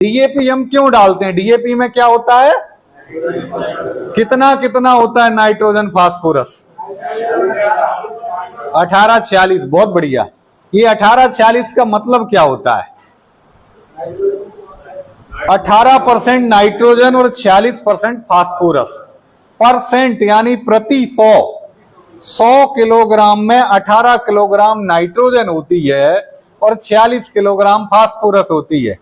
DAP हम क्यों डालते हैं? डीएपी में क्या होता है? कितना कितना होता है नाइट्रोजन फास्फोरस? 1846। बहुत बढ़िया। ये 1846 का मतलब क्या होता है? 18% नाइट्रोजन और 46% फास्फोरस। परसेंट यानी प्रति 100 किलोग्राम में 18 किलोग्राम नाइट्रोजन होती है और 46 किलोग्राम फास्फोरस होती है।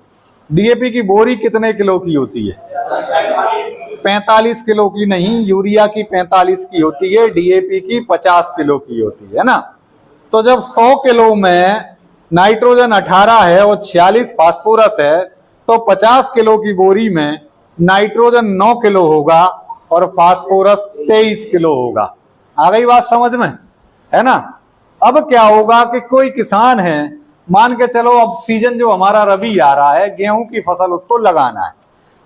डीएपी की बोरी कितने किलो की होती है? 45 किलो की नहीं, यूरिया की 45 की होती है, डीएपी की 50 किलो की होती है ना। तो जब 100 किलो में नाइट्रोजन 18 है और 46 फास्फोरस है, तो 50 किलो की बोरी में नाइट्रोजन 9 किलो होगा और फास्फोरस 23 किलो होगा। आ गई बात समझ में, है ना। अब क्या होगा कि कोई किसान है, मान के चलो अब सीजन जो हमारा रबी आ रहा है, गेहूं की फसल उसको लगाना है,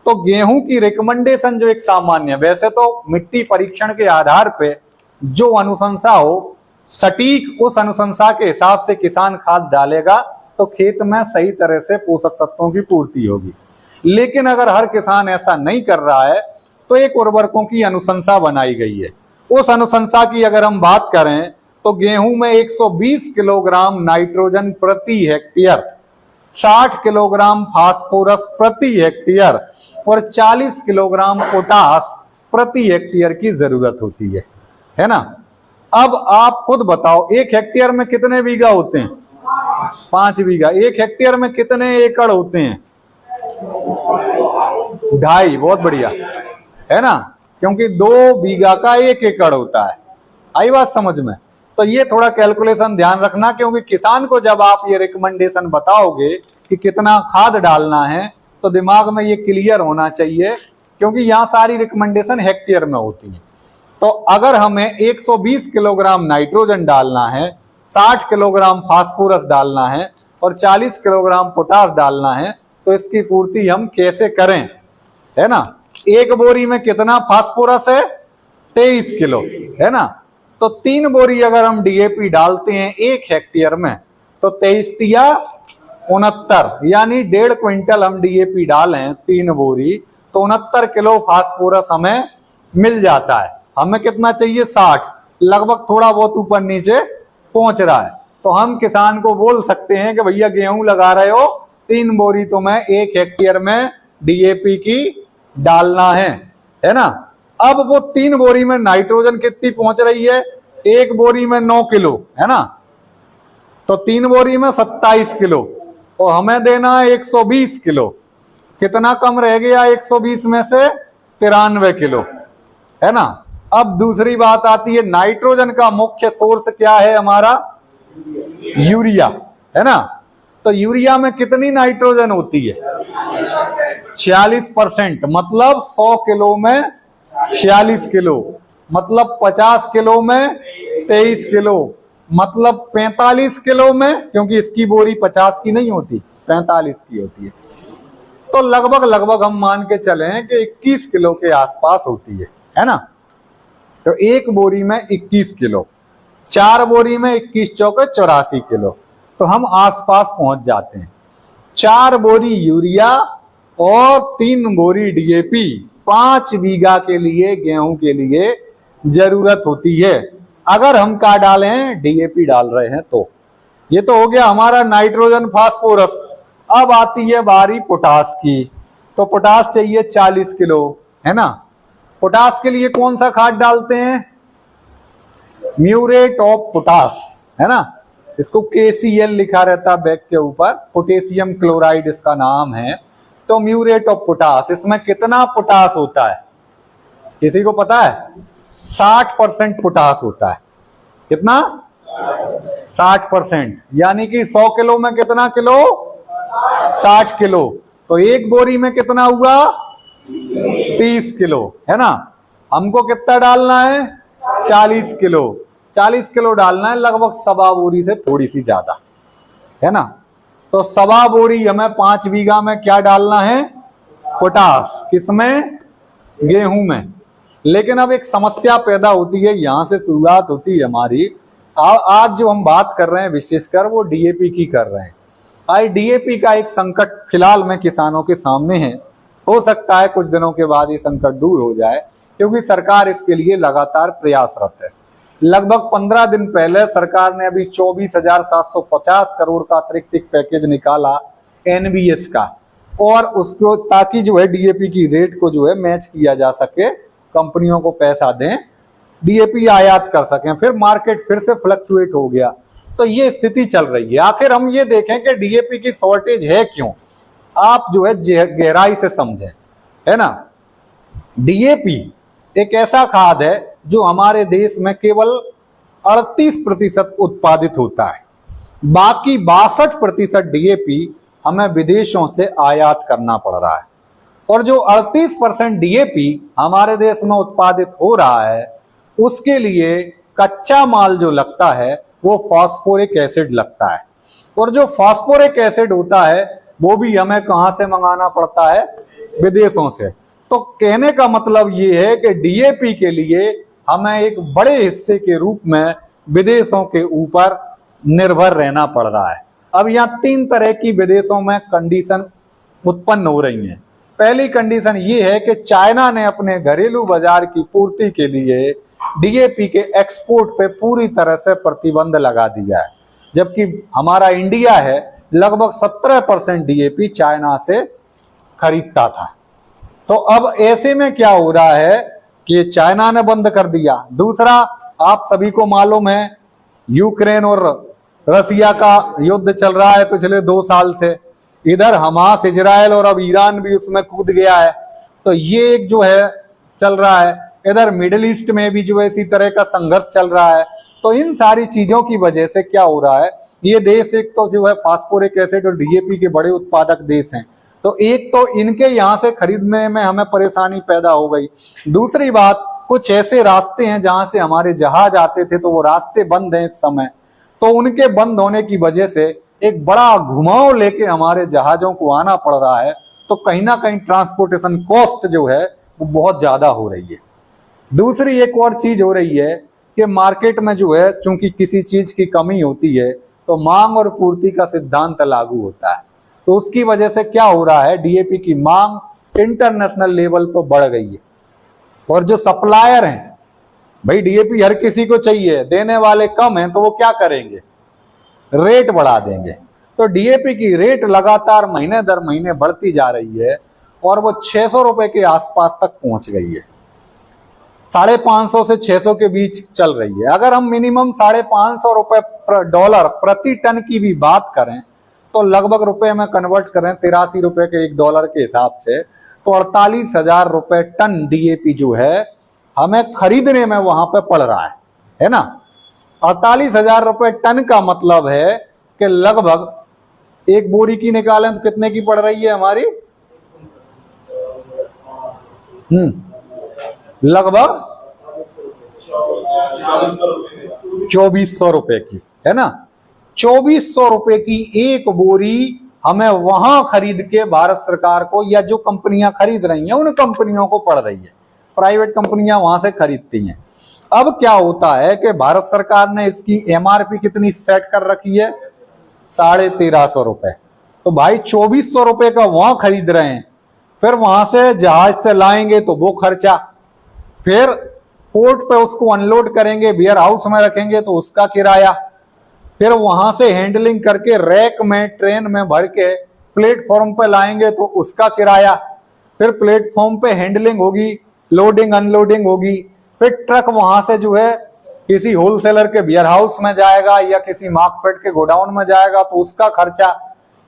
तो गेहूं की रिकमेंडेशन जो एक सामान्य, वैसे तो मिट्टी परीक्षण के आधार पे जो अनुशंसा हो, सटीक उस अनुशंसा के हिसाब से किसान खाद डालेगा तो खेत में सही तरह से पोषक तत्वों की पूर्ति होगी। लेकिन अगर हर किसान ऐसा नहीं कर रहा है तो एक उर्वरकों की अनुशंसा बनाई गई है। उस अनुशंसा की अगर हम बात करें तो गेहूं में 120 किलोग्राम नाइट्रोजन प्रति हेक्टेयर, 60 किलोग्राम फास्फोरस प्रति हेक्टेयर और 40 किलोग्राम पोटास प्रति हेक्टेयर की जरूरत होती है ना। अब आप खुद बताओ, एक हेक्टेयर में कितने बीघा होते हैं? 5 बीघा। एक हेक्टेयर में कितने एकड़ होते हैं? 2.5। बहुत बढ़िया, है ना, क्योंकि 2 बीघा का 1 एकड़ होता है। आई बात समझ में। तो ये थोड़ा कैलकुलेशन ध्यान रखना, क्योंकि किसान को जब आप ये रिकमेंडेशन बताओगे कि कितना खाद डालना है, तो दिमाग में ये क्लियर होना चाहिए, क्योंकि यहाँ सारी रिकमेंडेशन हेक्टेयर में होती है। तो अगर हमें 120 किलोग्राम नाइट्रोजन डालना है, 60 किलोग्राम फास्फोरस डालना है और 40 किलोग्राम पोटास डालना है, तो इसकी पूर्ति हम कैसे करें, है ना। एक बोरी में कितना फास्फोरस है? 23 किलो, है ना। तो 3 बोरी अगर हम डीएपी डालते हैं 1 हेक्टेयर में, तो 23 तिया 69, यानी 1.5 क्विंटल हम डीएपी डालें 3 बोरी, तो 69 किलो फास्फोरस हमें मिल जाता है। हमें कितना चाहिए? 60। लगभग थोड़ा बहुत ऊपर नीचे पहुंच रहा है। तो हम किसान को बोल सकते हैं कि भैया गेहूं लगा रहे हो, 3 बोरी तुम्हें 1 हेक्टेयर में डीएपी की डालना है ना। अब वो 3 बोरी में नाइट्रोजन कितनी पहुंच रही है? 1 बोरी में 9 किलो, है ना। तो 3 बोरी में 27 किलो, तो हमें देना है 120 किलो। कितना कम रह गया 120 में से? 93 किलो, है ना। अब दूसरी बात आती है, नाइट्रोजन का मुख्य सोर्स क्या है हमारा? यूरिया, है ना। तो यूरिया में कितनी नाइट्रोजन होती है? 46%। मतलब 100 किलो में 46 किलो, मतलब 50 किलो में 23 किलो, मतलब 45 किलो में, क्योंकि इसकी बोरी 50 की नहीं होती, 45 की होती है, तो लगभग हम मान के चलें कि 21 किलो के आसपास होती है ना। तो 1 बोरी में 21 किलो, 4 बोरी में 21 चौके 84 किलो, तो हम आसपास पहुंच जाते हैं। 4 बोरी यूरिया और 3 बोरी डीएपी 5 बीघा के लिए, गेहूं के लिए जरूरत होती है। अगर हम क्या डालें? डीएपी डाल रहे हैं तो। ये तो हो गया हमारा नाइट्रोजन फास्फोरस। अब आती है बारी पोटास की। तो पोटास चाहिए 40 किलो, है ना। पोटास के लिए कौन सा खाद डालते हैं? म्यूरेट ऑफ पोटास, है ना। इसको KCl लिखा रहता बैग के ऊपर, पोटेशियम क्लोराइड इसका नाम है। तो म्यूरेट ऑफ पोटास, इसमें कितना पोटास होता है? किसी को पता है? 60% पोटास होता है। कितना? 60%, यानी कि 100 किलो में कितना किलो? 60 किलो। तो 1 बोरी में कितना हुआ? 30 किलो, है ना। हमको कितना डालना है? 40 किलो। 40 किलो डालना है, लगभग 1.25 बोरी से थोड़ी सी ज्यादा, है ना। तो 1.25 बोरी हमें 5 बीघा में क्या डालना है? पोटास। किसमें? गेहूं में। लेकिन अब एक समस्या पैदा होती है, यहां से शुरुआत होती है हमारी। आज जो हम बात कर रहे हैं विशेषकर वो डीएपी की कर रहे हैं। आज डीएपी का एक संकट फिलहाल में किसानों के सामने है। हो सकता है कुछ दिनों के बाद ये संकट दूर हो जाए, क्योंकि सरकार इसके लिए लगातार प्रयासरत है। लगभग 15 दिन पहले सरकार ने अभी 24,750 करोड़ का अतिरिक्त पैकेज निकाला एनबीएस का, और उसको ताकि जो है डीएपी की रेट को जो है मैच किया जा सके, कंपनियों को पैसा दें, डीएपी आयात कर सकें। फिर मार्केट फिर से फ्लक्चुएट हो गया, तो ये स्थिति चल रही है। आखिर हम ये देखें कि डीएपी की शॉर्टेज है क्यों, आप जो है गहराई से समझें, है ना। डीएपी एक ऐसा खाद है जो हमारे देश में केवल 38% उत्पादित होता है, बाकी 62% डीएपी हमें विदेशों से आयात करना पड़ रहा है। और जो 38% डीएपी हमारे देश में उत्पादित हो रहा है, उसके लिए कच्चा माल जो लगता है वो फास्फोरिक एसिड लगता है, और जो फास्फोरिक एसिड होता है वो भी हमें कहां से मंगाना पड़ता है, विदेशों से। तो कहने का मतलब ये है कि डीएपी के लिए हमें एक बड़े हिस्से के रूप में विदेशों के ऊपर निर्भर रहना पड़ रहा है। अब यहाँ 3 तरह की विदेशों में कंडीशन उत्पन्न हो रही हैं। पहली कंडीशन ये है कि चाइना ने अपने घरेलू बाजार की पूर्ति के लिए डीएपी के एक्सपोर्ट पे पूरी तरह से प्रतिबंध लगा दिया है, जबकि हमारा इंडिया है लगभग 17% डीएपी चाइना से खरीदता था। तो अब ऐसे में क्या हो रहा है कि चाइना ने बंद कर दिया। दूसरा, आप सभी को मालूम है यूक्रेन और रसिया का युद्ध चल रहा है पिछले 2 साल से। इधर हमास, इजराइल और अब ईरान भी उसमें कूद गया है। तो ये एक जो है चल रहा है। इधर मिडिल ईस्ट में भी जो है इसी तरह का संघर्ष चल रहा है। तो इन सारी चीजों की वजह से क्या हो रहा है, ये देश एक तो जो है फास्फोरिक एसिड और डीएपी के बड़े उत्पादक देश हैं, तो एक तो इनके यहाँ से खरीदने में हमें परेशानी पैदा हो गई। दूसरी बात, कुछ ऐसे रास्ते हैं जहां से हमारे जहाज आते थे, तो वो रास्ते बंद हैं इस समय। तो उनके बंद होने की वजह से एक बड़ा घुमाव लेके हमारे जहाजों को आना पड़ रहा है। तो कहीं ना कहीं ट्रांसपोर्टेशन कॉस्ट जो है वो बहुत ज्यादा हो रही है। दूसरी एक और चीज हो रही है कि मार्केट में जो है चूंकि किसी चीज की कमी होती है तो मांग और पूर्ति का सिद्धांत लागू होता है। तो उसकी वजह से क्या हो रहा है, डीएपी की मांग इंटरनेशनल लेवल पर बढ़ गई है। और जो सप्लायर हैं, भाई डीएपी हर किसी को चाहिए, देने वाले कम हैं, तो वो क्या करेंगे, रेट बढ़ा देंगे। तो डीएपी की रेट लगातार महीने दर महीने बढ़ती जा रही है और वो 600 रुपए के आसपास तक पहुंच गई है। 550 से 600 के बीच चल रही है। अगर हम मिनिमम 550 रुपए $1 प्रति टन की भी बात करें तो लगभग रुपए में कन्वर्ट करें 83 रुपए के $1 के हिसाब से, तो 48,000 रुपए टन डीएपी जो है हमें खरीदने में वहां पे पड़ रहा है ना। 48,000 रुपए टन का मतलब है कि लगभग एक बोरी की निकालें तो कितने की पड़ रही है हमारी, लगभग 2400 रुपए की, है ना। 2400 रुपए की एक बोरी हमें वहां खरीद के भारत सरकार को, या जो कंपनियां खरीद रही हैं उन कंपनियों को पड़ रही है, प्राइवेट कंपनियां वहां से खरीदती हैं। अब क्या होता है कि भारत सरकार ने इसकी एमआरपी कितनी सेट कर रखी है, 1350 रुपए। तो भाई 2400 रुपए का वहां खरीद रहे हैं, फिर वहां से जहाज से लाएंगे तो वो खर्चा, फिर पोर्ट पे उसको अनलोड करेंगे, वेयर हाउस में रखेंगे तो उसका किराया, फिर वहां से हैंडलिंग करके रैक में ट्रेन में भर के प्लेटफॉर्म पे लाएंगे तो उसका किराया, फिर प्लेटफॉर्म पे हैंडलिंग होगी, लोडिंग अनलोडिंग होगी, फिर ट्रक वहां से जो है किसी होलसेलर के वेयर हाउस में जाएगा या किसी मार्केट के गोडाउन में जाएगा तो उसका खर्चा,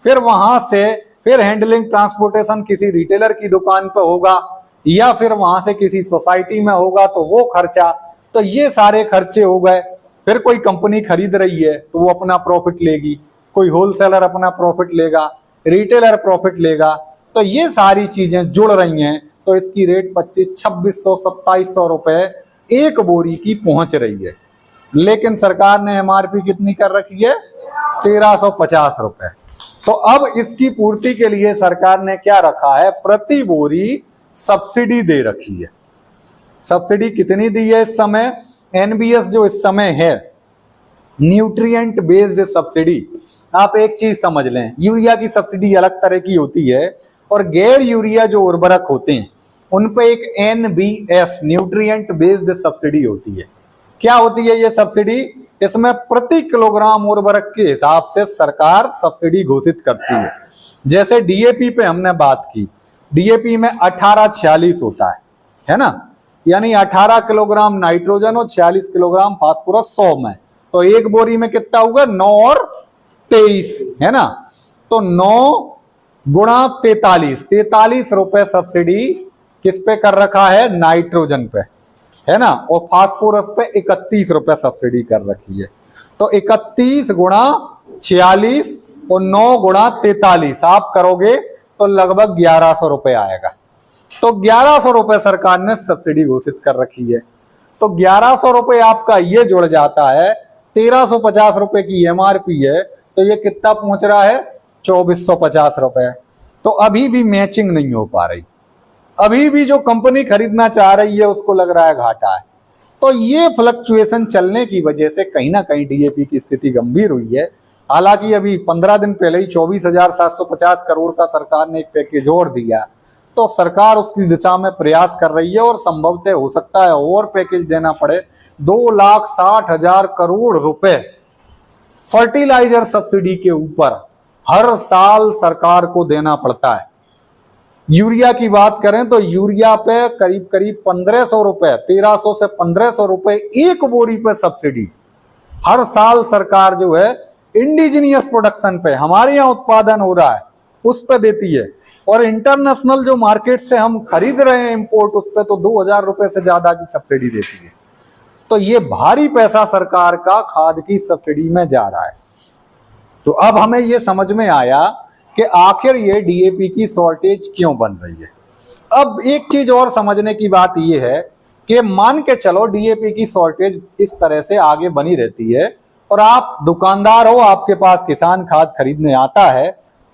फिर वहां से फिर हैंडलिंग ट्रांसपोर्टेशन किसी रिटेलर की दुकान पे होगा या फिर वहां से किसी सोसाइटी में होगा तो वो खर्चा। तो ये सारे खर्चे हो गए। फिर कोई कंपनी खरीद रही है तो वो अपना प्रॉफिट लेगी, कोई होलसेलर अपना प्रॉफिट लेगा, रिटेलर प्रॉफिट लेगा। तो ये सारी चीजें जुड़ रही हैं, तो इसकी रेट 2500, 2600, 2700 रुपए एक बोरी की पहुंच रही है। लेकिन सरकार ने एमआरपी कितनी कर रखी है, 1350 रुपए। तो अब इसकी पूर्ति के लिए सरकार ने क्या रखा है, प्रति बोरी सब्सिडी दे रखी है। सब्सिडी कितनी दी है इस समय, एनबीएस जो इस समय है न्यूट्रिएंट बेस्ड सब्सिडी, आप एक चीज समझ लें, यूरिया की सब्सिडी अलग तरह की होती है और गैर यूरिया जो उर्वरक होते हैं उन पे एक NBS न्यूट्रिएंट बेस्ड सब्सिडी होती है। क्या होती है ये सब्सिडी? इसमें प्रति किलोग्राम उर्वरक के हिसाब से सरकार सब्सिडी घोषित करती है। जैसे DAP पे हमने बात की, DAP में 1846 होता है ना, यानी 18 किलोग्राम नाइट्रोजन और 46 किलोग्राम फास्फोरस 100 में, तो एक बोरी में कितना होगा? 9 और 23 है ना, तो 9 गुणा 43 रुपए सब्सिडी किस पे कर रखा है? नाइट्रोजन पे, है ना, और फास्फोरस पे 31 रुपए सब्सिडी कर रखी है। तो 31 गुणा 46 और 9 गुणा 43 आप करोगे तो लगभग 1100 रुपए आएगा। तो 1100 रुपए सरकार ने सब्सिडी घोषित कर रखी है। तो 1100 रुपए आपका ये जुड़ जाता है, 1350 रुपए की MRP है, तो ये कितना पहुंच रहा है? 2450 रुपए। तो अभी भी मैचिंग नहीं हो पा रही, अभी भी जो कंपनी खरीदना चाह रही है उसको लग रहा है घाटा है। तो ये फ्लक्चुएशन चलने की वजह से कहीं ना कहीं DAP की स्थिति गंभीर हुई है। हालांकि अभी 15 दिन पहले ही 24,750 करोड़ का सरकार ने एक पैकेज और दिया, तो सरकार उसकी दिशा में प्रयास कर रही है और संभवतः हो सकता है और पैकेज देना पड़े। 2,60,000 करोड़ रुपए फर्टिलाइजर सब्सिडी के ऊपर हर साल सरकार को देना पड़ता है। यूरिया की बात करें तो यूरिया पे करीब करीब 1500 रुपए, 1300 से 1500 रुपए एक बोरी पे सब्सिडी हर साल सरकार जो है इंडिजीनियस प्रोडक्शन पे, हमारे यहाँ उत्पादन हो रहा है, उस पे देती है। और इंटरनेशनल जो मार्केट से हम खरीद रहे हैं इंपोर्ट, उस पे तो 2000 रुपए से ज्यादा की सब्सिडी देती है। तो ये भारी पैसा सरकार का खाद की सब्सिडी में जा रहा है। तो अब हमें ये समझ में आया कि आखिर ये DAP की शॉर्टेज क्यों बन रही है। अब एक चीज और समझने की बात ये है कि मान के चलो DAP की शॉर्टेज इस तरह से आगे बनी रहती है और आप दुकानदार हो, आपके पास किसान खाद खरीदने आता है,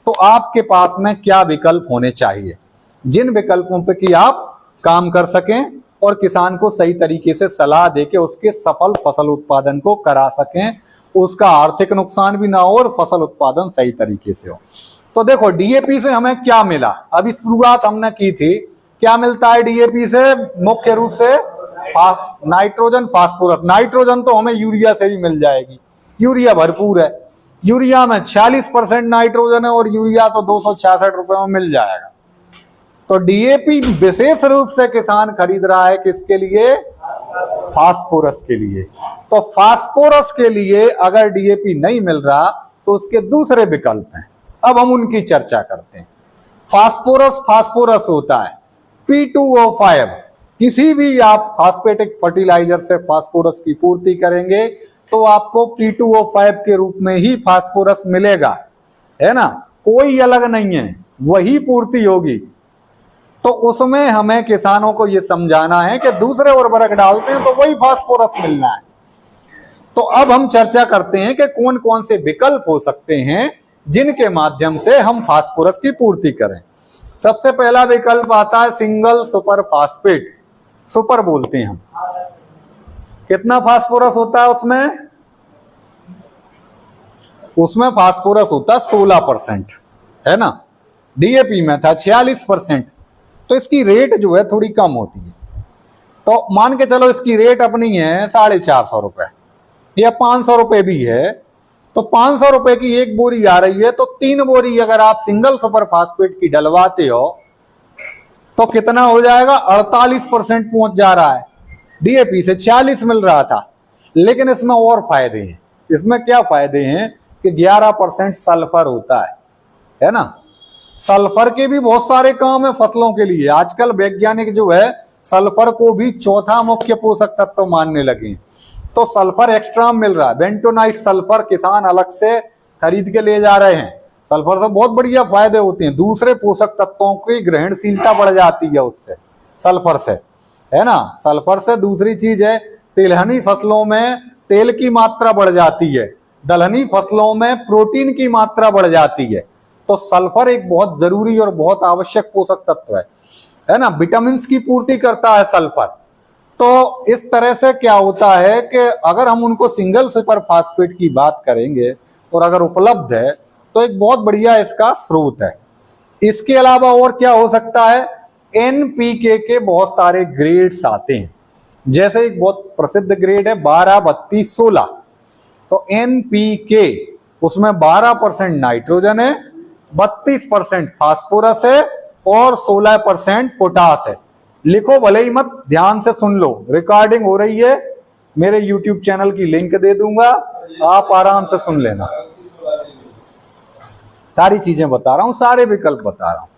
तो आपके पास में क्या विकल्प होने चाहिए जिन विकल्पों पे कि आप काम कर सकें और किसान को सही तरीके से सलाह देके उसके सफल फसल उत्पादन को करा सकें, उसका आर्थिक नुकसान भी ना हो और फसल उत्पादन सही तरीके से हो। तो देखो DAP से हमें क्या मिला, अभी शुरुआत हमने की थी, क्या मिलता है DAP से? मुख्य रूप से नाइट्रोजन, फास्फोरस। नाइट्रोजन तो हमें यूरिया से भी मिल जाएगी, यूरिया भरपूर है, यूरिया में 46% नाइट्रोजन है और यूरिया तो 266 रुपए में मिल जाएगा। तो DAP विशेष रूप से किसान खरीद रहा है किसके लिए? फास्फोरस के लिए। तो फास्फोरस के लिए अगर DAP नहीं मिल रहा तो उसके दूसरे विकल्प हैं, अब हम उनकी चर्चा करते हैं। फास्फोरस होता है P2O5। किसी भी आप फास्फेटिक फर्टिलाइजर से फास्फोरस की पूर्ति करेंगे तो आपको P2O5 के रूप में ही फास्फोरस मिलेगा, है ना, कोई अलग नहीं है, वही पूर्ति होगी। तो उसमें हमें किसानों को यह समझाना है कि दूसरे उर्वरक डालते हैं तो वही फास्फोरस मिलना है। तो अब हम चर्चा करते हैं कि कौन कौन से विकल्प हो सकते हैं जिनके माध्यम से हम फास्फोरस की पूर्ति करें। सबसे पहला विकल्प आता है सिंगल सुपर फास्फेट, सुपर बोलते हैं हम। कितना फास्फोरस होता है उसमें? उसमें फास्फोरस होता है 16%, है ना, DAP में था 46%। तो इसकी रेट जो है थोड़ी कम होती है। तो मान के चलो इसकी रेट अपनी है 450 रुपए या 500 रुपए भी है, तो 500 रुपए की एक बोरी आ रही है, तो 3 बोरी अगर आप सिंगल सुपर फास्फेट की डलवाते हो तो कितना हो जाएगा? 48% पहुंच जा रहा है। DAP से 46 मिल रहा था, लेकिन इसमें और फायदे हैं। इसमें क्या फायदे हैं कि 11% सल्फर होता है ना। सल्फर के भी बहुत सारे काम है फसलों के लिए। आजकल वैज्ञानिक जो है सल्फर को भी चौथा मुख्य पोषक तत्व मानने लगे। तो सल्फर एक्स्ट्रा मिल रहा है, बेंटोनाइट सल्फर किसान अलग से खरीद के ले जा रहे हैं। सल्फर से बहुत बढ़िया फायदे होते हैं, दूसरे पोषक तत्वों की ग्रहणशीलता बढ़ जाती है उससे, सल्फर से, है ना। सल्फर से दूसरी चीज है, तिलहनी फसलों में तेल की मात्रा बढ़ जाती है, दलहनी फसलों में प्रोटीन की मात्रा बढ़ जाती है। तो सल्फर एक बहुत जरूरी और बहुत आवश्यक पोषक तत्व है ना। विटामिन की पूर्ति करता है सल्फर। तो इस तरह से क्या होता है कि अगर हम उनको सिंगल सुपर फास्फेट की बात करेंगे और अगर उपलब्ध है तो एक बहुत बढ़िया इसका स्रोत है। इसके अलावा और क्या हो सकता है, एनपीके के बहुत सारे ग्रेड्स आते हैं, जैसे एक बहुत प्रसिद्ध ग्रेड है 12, 32, 16। तो एनपीके उसमें 12% नाइट्रोजन है, 32% फास्फोरस है और 16% पोटास है। लिखो भले ही मत, ध्यान से सुन लो, रिकॉर्डिंग हो रही है, मेरे YouTube चैनल की लिंक दे दूंगा, आप आराम से सुन लेना। सारी चीजें बता रहा हूं, सारे विकल्प बता रहा हूं,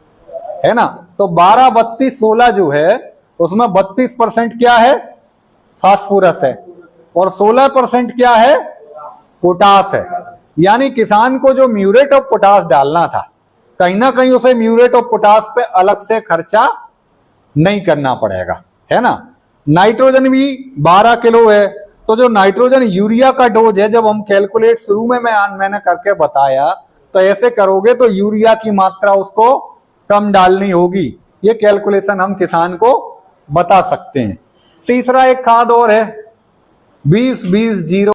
है ना। तो 12, 32, 16 जो है उसमें 32% क्या है, फास्फोरस है, और 16% क्या है, पोटास है। यानी किसान को जो म्यूरेट ऑफ पोटास डालना था, कहीं ना कहीं उसे म्यूरेट ऑफ पोटास पे अलग से खर्चा नहीं करना पड़ेगा, है ना। नाइट्रोजन भी 12 किलो है, तो जो नाइट्रोजन यूरिया का डोज है, जब हम कैलकुलेट शुरू में मैंने करके बताया, तो ऐसे करोगे तो यूरिया की मात्रा उसको कम डालनी होगी। ये कैलकुलेशन हम किसान को बता सकते हैं। तीसरा एक खाद और है 20-20-0।